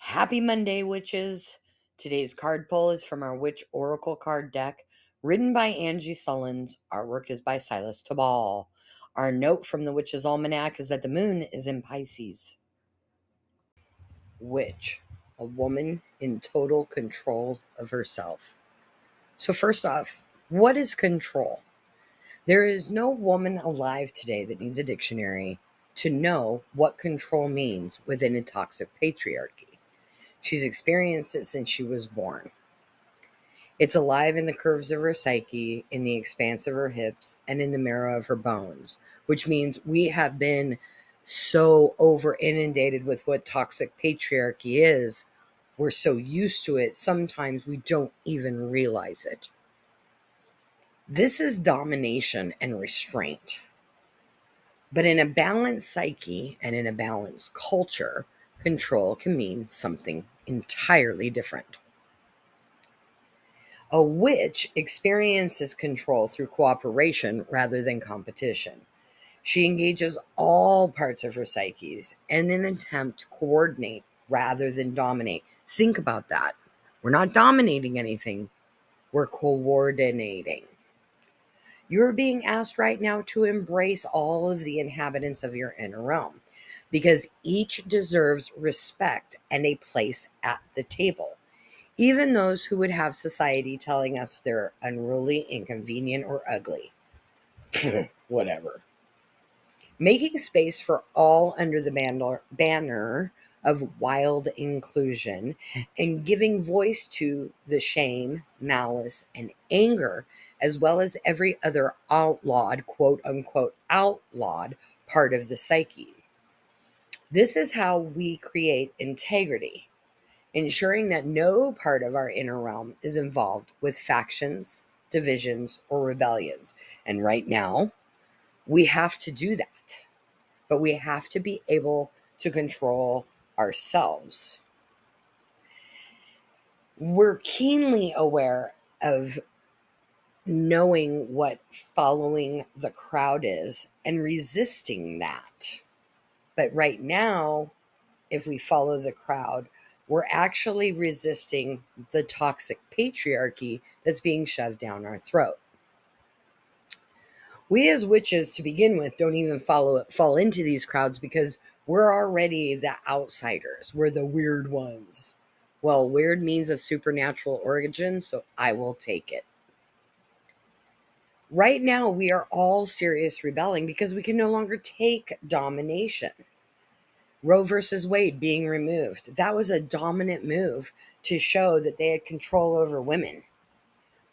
Happy Monday, witches! Today's card pull is from our Witch Oracle card deck, written by Angie Sullins. Artwork is by Silas Tabal. Our note from the Witch's Almanac is that the moon is in Pisces. Witch, a woman in total control of herself. So first off, what is control? There is no woman alive today that needs a dictionary to know what control means within a toxic patriarchy. She's experienced it since she was born. It's alive in the curves of her psyche, in the expanse of her hips, and in the marrow of her bones, which means we have been so over inundated with what toxic patriarchy is. We're so used to it, sometimes we don't even realize it. This is domination and restraint. But in a balanced psyche and in a balanced culture, control can mean something entirely different. A witch experiences control through cooperation rather than competition. She engages all parts of her psyche in an attempt to coordinate rather than dominate. Think about that. We're not dominating anything, we're coordinating. You're being asked right now to embrace all of the inhabitants of your inner realm because each deserves respect and a place at the table. Even those who would have society telling us they're unruly, inconvenient, or ugly. Whatever. Making space for all under the banner of wild inclusion and giving voice to the shame, malice, and anger, as well as every other outlawed, quote unquote, outlawed part of the psyche. This is how we create integrity, ensuring that no part of our inner realm is involved with factions, divisions, or rebellions. And right now, we have to do that. But we have to be able to control ourselves. We're keenly aware of knowing what following the crowd is and resisting that. But right now, if we follow the crowd, we're actually resisting the toxic patriarchy that's being shoved down our throat. We as witches, to begin with, don't even fall into these crowds because we're already the outsiders. We're the weird ones. Well, weird means of supernatural origin, so I will take it. Right now, we are all serious rebelling because we can no longer take domination. Roe versus Wade being removed. That was a dominant move to show that they had control over women.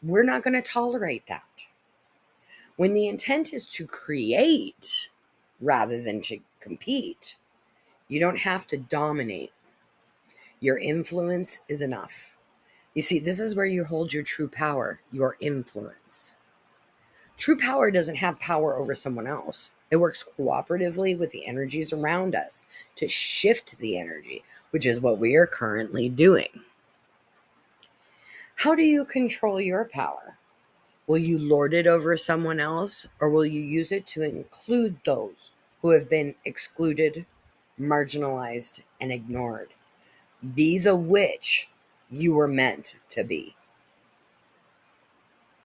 We're not going to tolerate that. When the intent is to create rather than to compete, you don't have to dominate. Your influence is enough. You see, this is where you hold your true power, your influence. True power doesn't have power over someone else. It works cooperatively with the energies around us to shift the energy, which is what we are currently doing. How do you control your power? Will you lord it over someone else, or will you use it to include those who have been excluded, marginalized, and ignored? Be the witch you were meant to be.